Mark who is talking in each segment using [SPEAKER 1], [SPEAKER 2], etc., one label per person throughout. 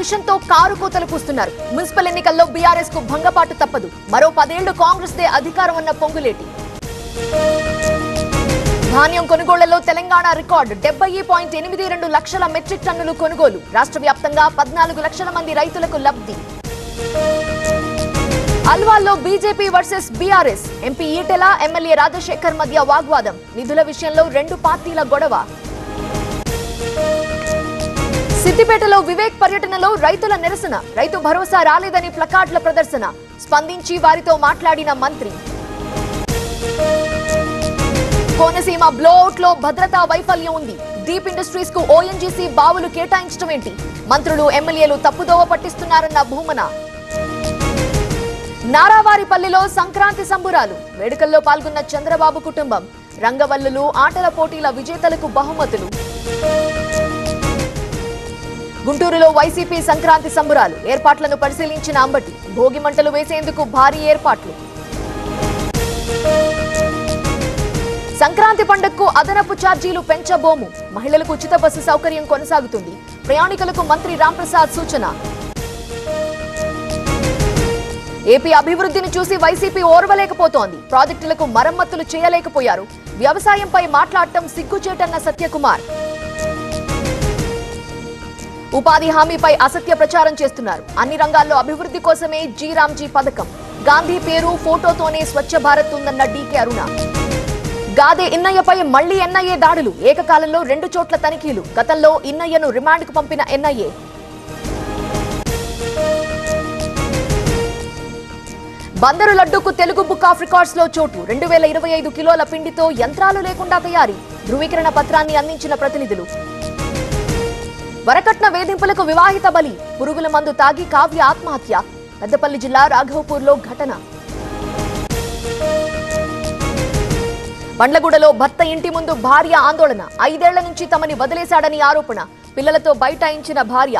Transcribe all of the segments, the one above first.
[SPEAKER 1] విషయంతో కారు కోతలు కూస్తున్నారు. మున్సిపల్ ఎన్నికల్లో బీఆర్ఎస్ కు భంగపాటు తప్పదు. మరో 10 ఏళ్లు కాంగ్రెస్ దే అధికారం అన్న పొంగులేటి. ధాన్యం కొనుగోళ్లలో తెలంగాణ రికార్డు 70.82 లక్షల మెట్రిక్ టన్నులు కొనుగోలు. రాష్ట్ర వ్యాప్తంగా 14 లక్షల మంది రైతులకు లబ్ధి. అల్వాల్లో BJP versus BRS, MP Etela MLA Rajasekhar మధ్య వాగ్వాదం. నిధుల విషయంలో 2 పార్టీల గొడవ. సిద్దిపేటలో వివేక్ పర్యటనలో రైతుల నిరసన. రైతు భరోసా రాలేదని ప్లకార్డుల ప్రదర్శన. స్పందించి వారితో మాట్లాడిన మంత్రి. కోనసీమ బ్లోఅవుట్ లో భద్రతా వైఫల్యం ఉంది. డీప్ ఇండస్ట్రీస్ కు ఓఎన్జీసీ బావులు కేటాయించడం ఏంటి? మంత్రులు ఎమ్మెల్యేలు తప్పుదోవ పట్టిస్తున్నారన్న భూమన. నారావారిపల్లిలో సంక్రాంతి సంబురాలు. వేడుకల్లో పాల్గొన్న చంద్రబాబు కుటుంబం. రంగవల్లులు, ఆటల పోటీల విజేతలకు బహుమతులు. గుంటూరులో వైసీపీ సంక్రాంతి సంబురాలు. ఏర్పాట్లను పరిశీలించిన అంబటి. భోగి మంటలు వేసేందుకు భారీ ఏర్పాట్లు. సంక్రాంతి పండుగకు అదనపు ఛార్జీలు పెంచబోము. మహిళలకు ఉచిత బస్సు సౌకర్యం కొనసాగుతుంది. ప్రయాణికులకు మంత్రి రాంప్రసాద్ సూచన. ఏపీ అభివృద్ధిని చూసి వైసీపీ ఓర్వలేకపోతోంది. ప్రాజెక్టులకు మరమ్మతులు చేయలేకపోయారు. వ్యవసాయంపై మాట్లాడటం సిగ్గుచేటన్న సత్యకుమార్. ఉపాధి హామీపై అసత్య ప్రచారం చేస్తున్నారు. అన్ని రంగాల్లో అభివృద్ధి కోసమే జీరాంజీ పథకం. గాంధీ పేరు ఫోటోతోనే స్వచ్ఛ భారత్ ఉందన్న డీకే అరుణ. గాదే ఇన్నయ్యపై మళ్లీ ఎన్ఐఏ దాడులు. ఏకకాలంలో 2 చోట్ల తనిఖీలు. గతంలో ఇన్నయ్యను రిమాండ్కు పంపిన ఎన్ఐఏ. బందరు లడ్డూకు తెలుగు బుక్ ఆఫ్ రికార్డ్స్ లో చోటు. 2025 కిలోల పిండితో యంత్రాలు లేకుండా తయారీ. ధృవీకరణ పత్రాన్ని అందించిన ప్రతినిధులు. వరకట్న వేధింపులకు వివాహిత బలి. పురుగుల మందు తాగి కావ్య ఆత్మహత్య. పెద్దపల్లి జిల్లా రాఘవపూర్లో ఘటన. బండ్లగూడలో భర్త ఇంటి ముందు భార్య ఆందోళన. 5 ఏళ్ల నుంచి తమని వదిలేశాడని ఆరోపణ. పిల్లలతో బైఠాయించిన భార్య.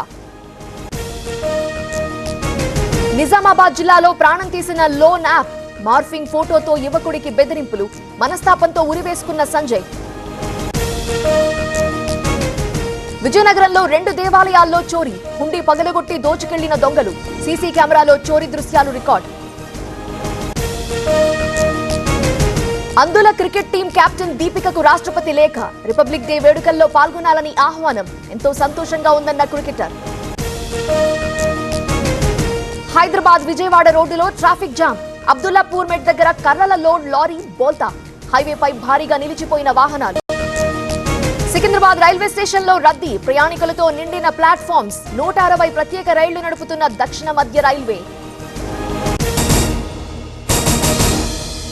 [SPEAKER 1] నిజామాబాద్ జిల్లాలో ప్రాణం తీసిన లోన్ యాప్. మార్ఫింగ్ ఫోటోతో యువకుడికి బెదిరింపులు. మనస్తాపంతో ఉరివేసుకున్న సంజయ్. విజయనగరంలో 2 దేవాలయాల్లో చోరీ. హుండీ పగలగొట్టి దోచుకెళ్లిన దొంగలు. సీసీ కెమెరాలో చోరీ దృశ్యాలు రికార్డ్. అందుల క్రికెట్ టీం కెప్టెన్ దీపికకు రాష్ట్రపతి లేఖ. రిపబ్లిక్ డే వేడుకల్లో పాల్గొనాలని ఆహ్వానం. ఎంతో సంతోషంగా ఉందన్న క్రికెటర్. హైదరాబాద్ విజయవాడ రోడ్డులో ట్రాఫిక్ జామ్. అబ్దుల్లాపూర్ మెట్ దగ్గర కర్రల లోడ్ లారీ బోల్తా. హైవేపై భారీగా నిలిచిపోయిన వాహనాలు. సికింద్రాబాద్ రైల్వే స్టేషన్ లో రద్దీ. ప్రయాణికులతో నిండిన ప్లాట్ఫామ్స్. 160 ప్రత్యేక రైళ్లు నడుపుతున్న దక్షిణ మధ్య రైల్వే.